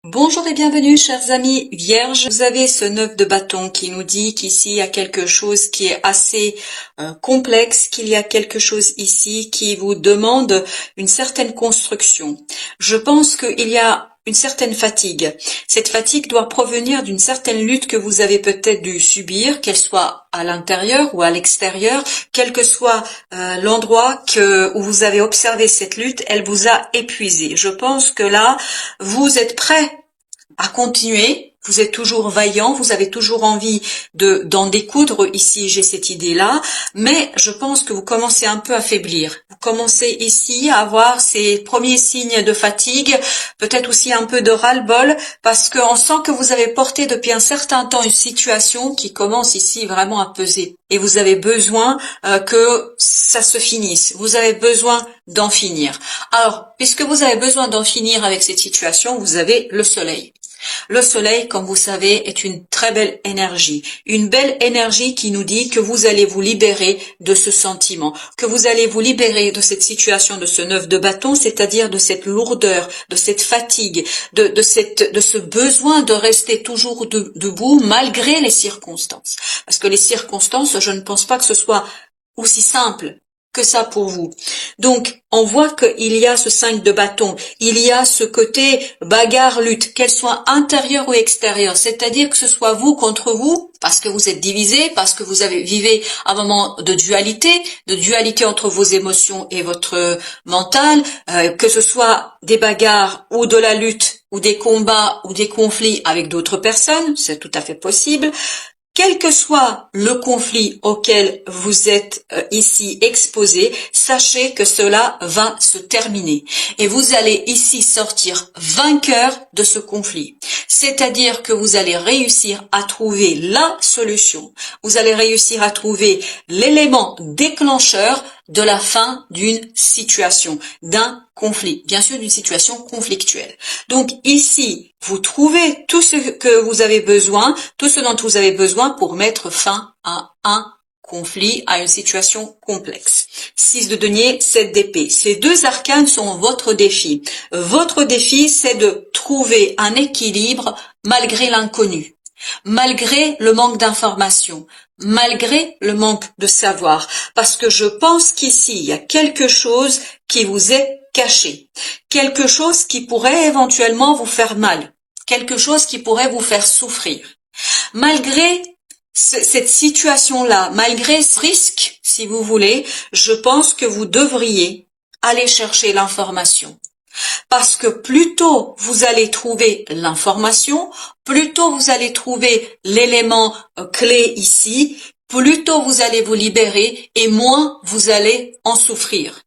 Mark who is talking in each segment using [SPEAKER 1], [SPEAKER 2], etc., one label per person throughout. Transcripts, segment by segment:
[SPEAKER 1] Bonjour et bienvenue, chers amis vierges. Vous avez ce 9 de bâton qui nous dit qu'ici il y a quelque chose qui est assez complexe, qu'il y a quelque chose ici qui vous demande une certaine construction. Je pense qu'il y a une certaine fatigue. Cette fatigue doit provenir d'une certaine lutte que vous avez peut-être dû subir, qu'elle soit à l'intérieur ou à l'extérieur, quel que soit l'endroit où vous avez observé cette lutte, elle vous a épuisé. Je pense que là, vous êtes prêt à continuer, vous êtes toujours vaillant, vous avez toujours envie d'en découdre. Ici, j'ai cette idée-là, mais je pense que vous commencez un peu à faiblir. Vous commencez ici à avoir ces premiers signes de fatigue, peut-être aussi un peu de ras-le-bol, parce qu'on sent que vous avez porté depuis un certain temps une situation qui commence ici vraiment à peser. Et vous avez besoin que ça se finisse. Vous avez besoin d'en finir. Alors, puisque vous avez besoin d'en finir avec cette situation, vous avez le soleil. Le soleil, comme vous savez, est une très belle énergie. Une belle énergie qui nous dit que vous allez vous libérer de ce sentiment, que vous allez vous libérer de cette situation, de ce 9 de bâton, c'est-à-dire de cette lourdeur, de cette fatigue, de ce besoin de rester toujours debout malgré les circonstances. Parce que les circonstances, je ne pense pas que ce soit aussi simple que ça pour vous. Donc, on voit qu'il y a ce 5 de bâton, il y a ce côté bagarre-lutte, qu'elle soit intérieure ou extérieure, c'est-à-dire que ce soit vous contre vous, parce que vous êtes divisé, parce que vous vivez un moment de dualité entre vos émotions et votre mental, que ce soit des bagarres ou de la lutte, ou des combats ou des conflits avec d'autres personnes, c'est tout à fait possible. Quel que soit le conflit auquel vous êtes ici exposé, sachez que cela va se terminer. Et vous allez ici sortir vainqueur de ce conflit. C'est-à-dire que vous allez réussir à trouver la solution. Vous allez réussir à trouver l'élément déclencheur de la fin d'une situation, d'un conflit, bien sûr d'une situation conflictuelle. Donc ici, vous trouvez tout ce que vous avez besoin, tout ce dont vous avez besoin pour mettre fin à un conflit, à une situation complexe. 6 de denier, 7 d'épée. Ces deux arcanes sont votre défi. Votre défi, c'est de trouver un équilibre malgré l'inconnu, malgré le manque d'information, malgré le manque de savoir. Parce que je pense qu'ici, il y a quelque chose qui vous est caché, quelque chose qui pourrait éventuellement vous faire mal, quelque chose qui pourrait vous faire souffrir. Malgré cette situation-là, malgré ce risque, si vous voulez, je pense que vous devriez aller chercher l'information. Parce que plus tôt vous allez trouver l'information, plus tôt vous allez trouver l'élément clé ici, plus tôt vous allez vous libérer et moins vous allez en souffrir.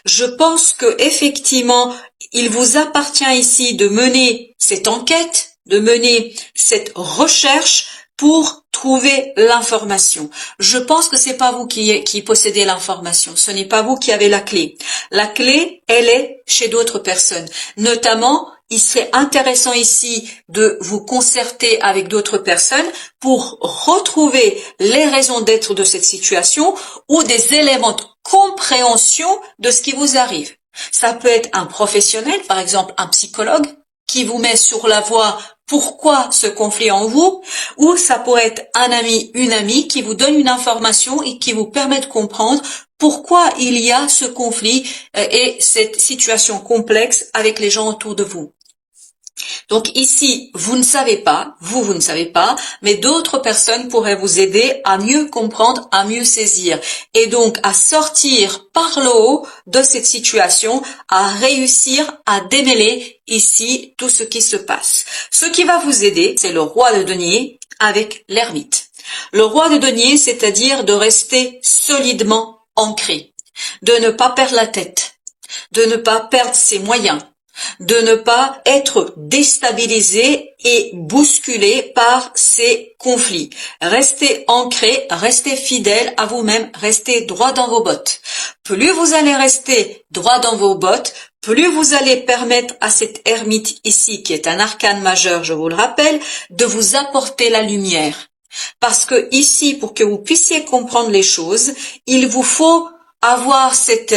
[SPEAKER 1] Je pense que effectivement, il vous appartient ici de mener cette enquête, de mener cette recherche pour trouver l'information. Je pense que c'est pas vous qui possédez l'information. Ce n'est pas vous qui avez la clé. La clé, elle est chez d'autres personnes. Notamment, il serait intéressant ici de vous concerter avec d'autres personnes pour retrouver les raisons d'être de cette situation ou des éléments de compréhension de ce qui vous arrive. Ça peut être un professionnel, par exemple un psychologue, qui vous met sur la voie pourquoi ce conflit en vous, ou ça pourrait être un ami, une amie qui vous donne une information et qui vous permet de comprendre pourquoi il y a ce conflit et cette situation complexe avec les gens autour de vous. Donc ici, vous ne savez pas, vous ne savez pas, mais d'autres personnes pourraient vous aider à mieux comprendre, à mieux saisir, et donc à sortir par le haut de cette situation, à réussir à démêler ici tout ce qui se passe. Ce qui va vous aider, c'est le roi de denier avec l'ermite. Le roi de denier, c'est-à-dire de rester solidement ancré, de ne pas perdre la tête, de ne pas perdre ses moyens, de ne pas être déstabilisé et bousculé par ces conflits. Restez ancré, restez fidèle à vous-même, restez droit dans vos bottes. Plus vous allez rester droit dans vos bottes, plus vous allez permettre à cet ermite ici, qui est un arcane majeur, je vous le rappelle, de vous apporter la lumière. Parce que ici, pour que vous puissiez comprendre les choses, il vous faut avoir cette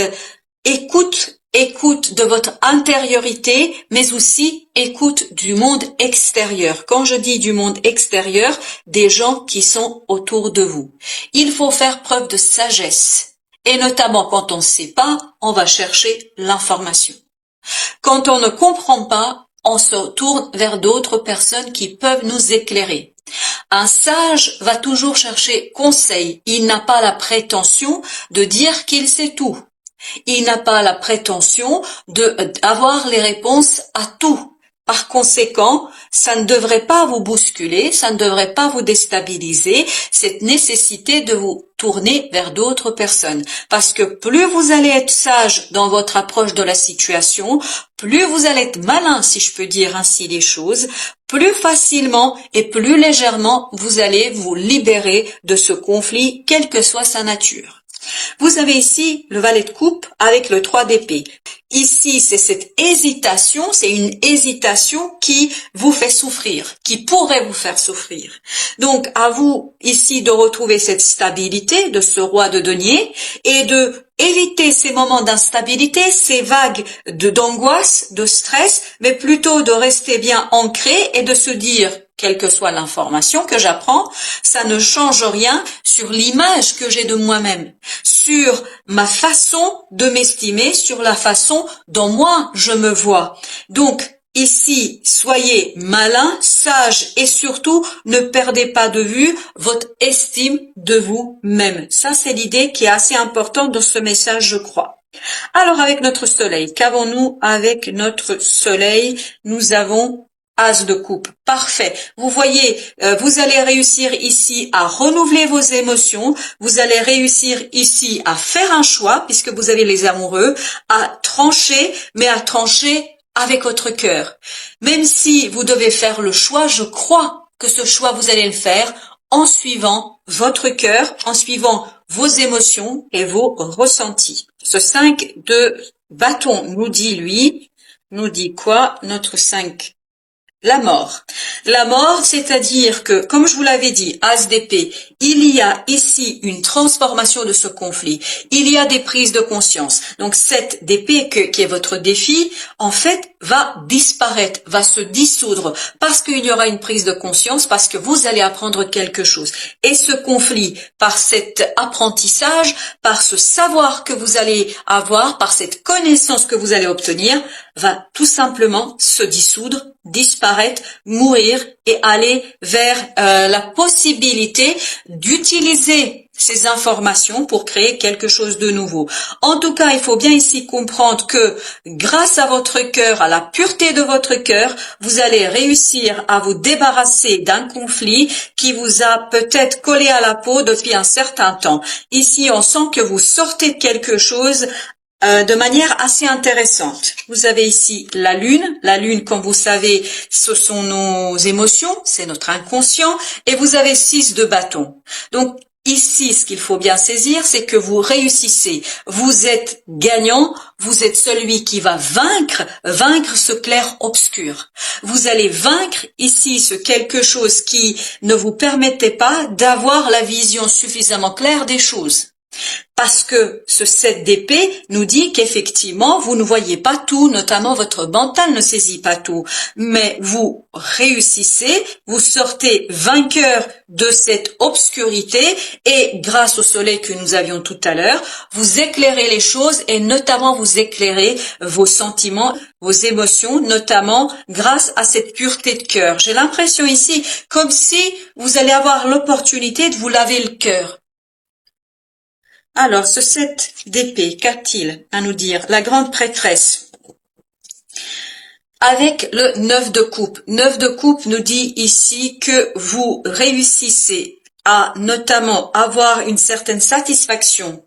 [SPEAKER 1] écoute écoute de votre intériorité, mais aussi écoute du monde extérieur. Quand je dis du monde extérieur, des gens qui sont autour de vous. Il faut faire preuve de sagesse. Et notamment quand on ne sait pas, on va chercher l'information. Quand on ne comprend pas, on se tourne vers d'autres personnes qui peuvent nous éclairer. Un sage va toujours chercher conseil. Il n'a pas la prétention de dire qu'il sait tout. Il n'a pas la prétention d'avoir les réponses à tout. Par conséquent, ça ne devrait pas vous bousculer, ça ne devrait pas vous déstabiliser, cette nécessité de vous tourner vers d'autres personnes. Parce que plus vous allez être sage dans votre approche de la situation, plus vous allez être malin, si je peux dire ainsi les choses, plus facilement et plus légèrement vous allez vous libérer de ce conflit, quelle que soit sa nature. Vous avez ici le valet de coupe avec le 3 d'épée. Ici, c'est cette hésitation, c'est une hésitation qui vous fait souffrir, qui pourrait vous faire souffrir. Donc, à vous ici de retrouver cette stabilité de ce roi de denier et de éviter ces moments d'instabilité, ces vagues d'angoisse, de stress, mais plutôt de rester bien ancré et de se dire, quelle que soit l'information que j'apprends, ça ne change rien sur l'image que j'ai de moi-même, sur ma façon de m'estimer, sur la façon dont moi je me vois. Donc, ici, soyez malin, sage et surtout ne perdez pas de vue votre estime de vous-même. Ça, c'est l'idée qui est assez importante dans ce message, je crois. Alors, avec notre soleil, qu'avons-nous avec notre soleil? Nous avons As de coupe, parfait. Vous voyez, vous allez réussir ici à renouveler vos émotions, vous allez réussir ici à faire un choix, puisque vous avez les amoureux, à trancher, mais à trancher avec votre cœur. Même si vous devez faire le choix, je crois que ce choix, vous allez le faire en suivant votre cœur, en suivant vos émotions et vos ressentis. Ce 5 de bâton nous dit quoi? Notre 5. La mort. La mort, c'est-à-dire que, comme je vous l'avais dit, As d'épée, il y a ici une transformation de ce conflit. Il y a des prises de conscience. Donc, cette d'épée qui est votre défi, en fait, va disparaître, va se dissoudre, parce qu'il y aura une prise de conscience, parce que vous allez apprendre quelque chose. Et ce conflit, par cet apprentissage, par ce savoir que vous allez avoir, par cette connaissance que vous allez obtenir, va tout simplement se dissoudre, disparaître, mourir et aller vers la possibilité d'utiliser ces informations pour créer quelque chose de nouveau. En tout cas, il faut bien ici comprendre que grâce à votre cœur, à la pureté de votre cœur, vous allez réussir à vous débarrasser d'un conflit qui vous a peut-être collé à la peau depuis un certain temps. Ici, on sent que vous sortez de quelque chose de manière assez intéressante. Vous avez ici la lune. La lune, comme vous savez, ce sont nos émotions, c'est notre inconscient. Et vous avez 6 de bâton. Donc, ici, ce qu'il faut bien saisir, c'est que vous réussissez. Vous êtes gagnant, vous êtes celui qui va vaincre ce clair-obscur. Vous allez vaincre ici ce quelque chose qui ne vous permettait pas d'avoir la vision suffisamment claire des choses. Parce que ce 7 d'épée nous dit qu'effectivement, vous ne voyez pas tout, notamment votre mental ne saisit pas tout. Mais vous réussissez, vous sortez vainqueur de cette obscurité et grâce au soleil que nous avions tout à l'heure, vous éclairez les choses et notamment vous éclairez vos sentiments, vos émotions, notamment grâce à cette pureté de cœur. J'ai l'impression ici comme si vous allez avoir l'opportunité de vous laver le cœur. Alors, ce 7 d'épée, qu'a-t-il à nous dire? La grande prêtresse. Avec le 9 de coupe. 9 de coupe nous dit ici que vous réussissez à notamment avoir une certaine satisfaction,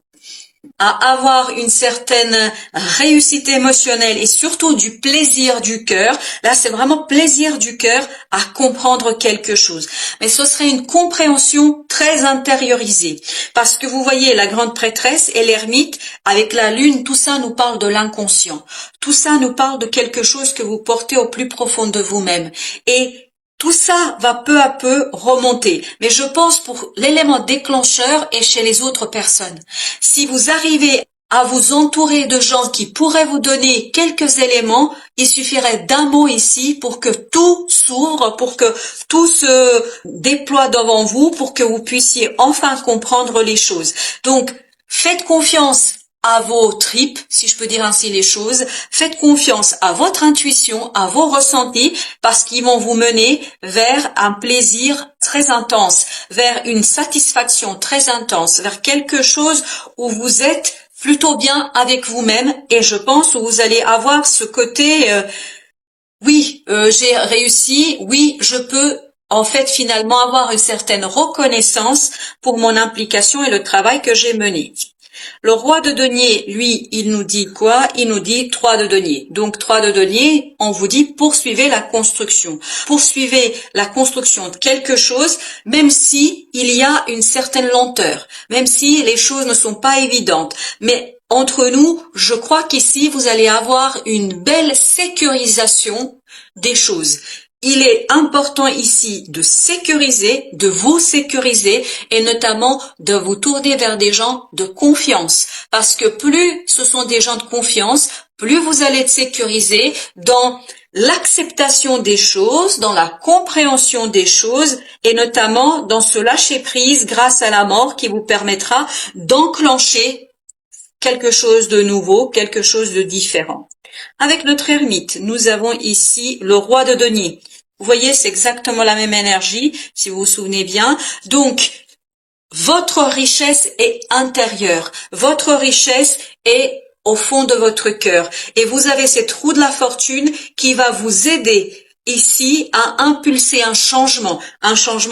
[SPEAKER 1] à avoir une certaine réussite émotionnelle et surtout du plaisir du cœur. Là, c'est vraiment plaisir du cœur à comprendre quelque chose. Mais ce serait une compréhension très intériorisée. Parce que vous voyez, la grande prêtresse et l'ermite, avec la lune, tout ça nous parle de l'inconscient. Tout ça nous parle de quelque chose que vous portez au plus profond de vous-même. Et tout ça va peu à peu remonter. Mais je pense pour l'élément déclencheur et chez les autres personnes. Si vous arrivez à vous entourer de gens qui pourraient vous donner quelques éléments. Il suffirait d'un mot ici pour que tout s'ouvre, pour que tout se déploie devant vous, pour que vous puissiez enfin comprendre les choses. Donc, faites confiance à vos tripes, si je peux dire ainsi les choses. Faites confiance à votre intuition, à vos ressentis, parce qu'ils vont vous mener vers un plaisir très intense, vers une satisfaction très intense, vers quelque chose où vous êtes plutôt bien avec vous-même, et je pense où vous allez avoir ce côté oui, j'ai réussi, oui, je peux en fait finalement avoir une certaine reconnaissance pour mon implication et le travail que j'ai mené. Le roi de denier, lui, il nous dit quoi? Il nous dit 3 de denier. Donc 3 de denier, on vous dit poursuivez la construction. Poursuivez la construction de quelque chose, même si il y a une certaine lenteur, même si les choses ne sont pas évidentes. Mais entre nous, je crois qu'ici, vous allez avoir une belle sécurisation des choses. Il est important ici de sécuriser, de vous sécuriser et notamment de vous tourner vers des gens de confiance. Parce que plus ce sont des gens de confiance, plus vous allez être sécurisé dans l'acceptation des choses, dans la compréhension des choses et notamment dans ce lâcher-prise grâce à la mort qui vous permettra d'enclencher quelque chose de nouveau, quelque chose de différent. Avec notre ermite, nous avons ici le roi de denier. Vous voyez, c'est exactement la même énergie, si vous vous souvenez bien. Donc, votre richesse est intérieure. Votre richesse est au fond de votre cœur. Et vous avez cette roue de la fortune qui va vous aider ici à impulser un changement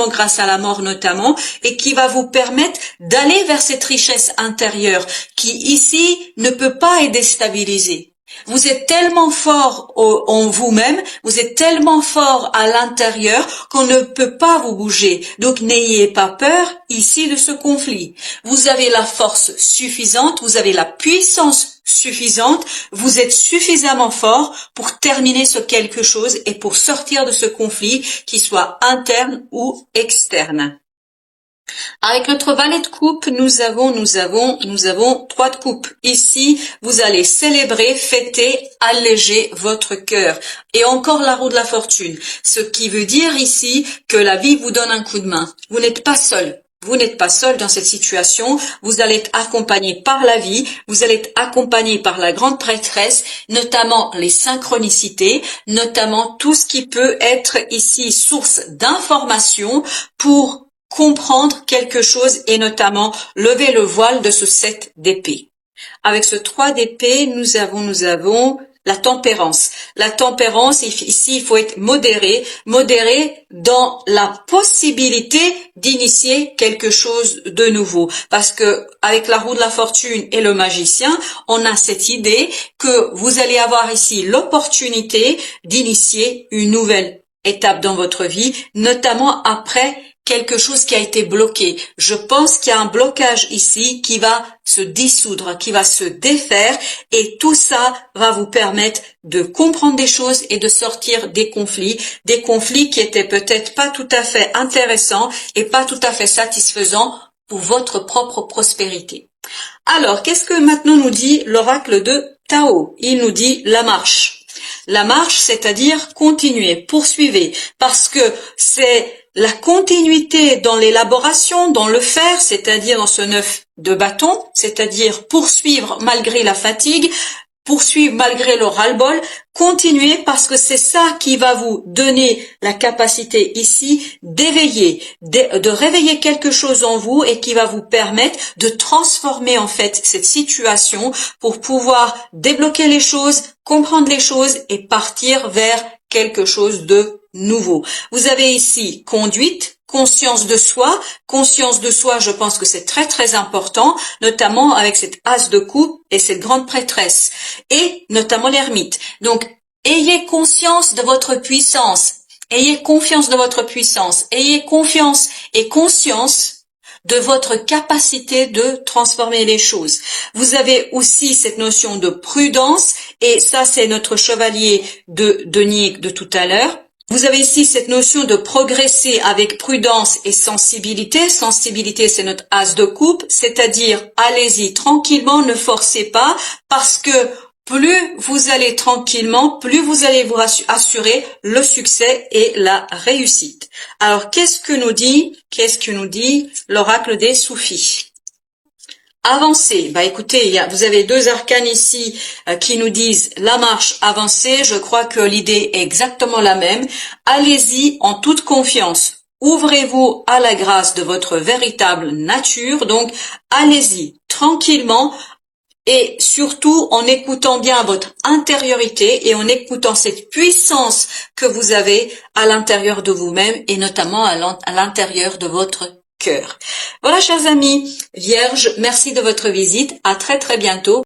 [SPEAKER 1] grâce à la mort notamment, et qui va vous permettre d'aller vers cette richesse intérieure qui ici ne peut pas être déstabilisée. Vous êtes tellement fort en vous-même, vous êtes tellement fort à l'intérieur qu'on ne peut pas vous bouger. Donc n'ayez pas peur ici de ce conflit. Vous avez la force suffisante, vous avez la puissance suffisante, vous êtes suffisamment fort pour terminer ce quelque chose et pour sortir de ce conflit, qu'il soit interne ou externe. Avec notre valet de coupe, nous avons 3 de coupe. Ici, vous allez célébrer, fêter, alléger votre cœur. Et encore la roue de la fortune. Ce qui veut dire ici que la vie vous donne un coup de main. Vous n'êtes pas seul. Vous n'êtes pas seul dans cette situation, vous allez être accompagné par la vie, vous allez être accompagné par la grande prêtresse, notamment les synchronicités, notamment tout ce qui peut être ici source d'information pour comprendre quelque chose et notamment lever le voile de ce 7 d'épée. Avec ce 3 d'épée, nous avons la tempérance. La tempérance, ici, il faut être modéré dans la possibilité d'initier quelque chose de nouveau. Parce que avec la roue de la fortune et le magicien, on a cette idée que vous allez avoir ici l'opportunité d'initier une nouvelle étape dans votre vie, notamment après quelque chose qui a été bloqué. Je pense qu'il y a un blocage ici qui va se dissoudre, qui va se défaire, et tout ça va vous permettre de comprendre des choses et de sortir des conflits qui étaient peut-être pas tout à fait intéressants et pas tout à fait satisfaisants pour votre propre prospérité. Alors, qu'est-ce que maintenant nous dit l'oracle de Tao? Il nous dit la marche. La marche, c'est-à-dire continuer, poursuivez, parce que c'est la continuité dans l'élaboration, dans le faire, c'est-à-dire dans ce 9 de bâton, c'est-à-dire poursuivre malgré la fatigue, poursuivre malgré le ras-le-bol, continuez parce que c'est ça qui va vous donner la capacité ici d'éveiller, de réveiller quelque chose en vous et qui va vous permettre de transformer en fait cette situation pour pouvoir débloquer les choses, comprendre les choses et partir vers quelque chose de nouveau. Vous avez ici conduite, conscience de soi, je pense que c'est très très important, notamment avec cette as de coupe et cette grande prêtresse, et notamment l'ermite. Donc, ayez conscience de votre puissance, ayez confiance de votre puissance, ayez confiance et conscience de votre capacité de transformer les choses. Vous avez aussi cette notion de prudence, et ça c'est notre chevalier de denier de tout à l'heure. Vous avez ici cette notion de progresser avec prudence et sensibilité. Sensibilité, c'est notre as de coupe, c'est-à-dire allez-y tranquillement, ne forcez pas, parce que plus vous allez tranquillement, plus vous allez vous assurer le succès et la réussite. Alors, qu'est-ce que nous dit l'oracle des soufis? Avancer. Bah écoutez, vous avez deux arcanes ici qui nous disent la marche avancée. Je crois que l'idée est exactement la même. Allez-y en toute confiance. Ouvrez-vous à la grâce de votre véritable nature. Donc, allez-y tranquillement et surtout en écoutant bien votre intériorité et en écoutant cette puissance que vous avez à l'intérieur de vous-même et notamment à l'intérieur de votre cœur. Voilà, chers amis, Vierge, merci de votre visite. À très très bientôt.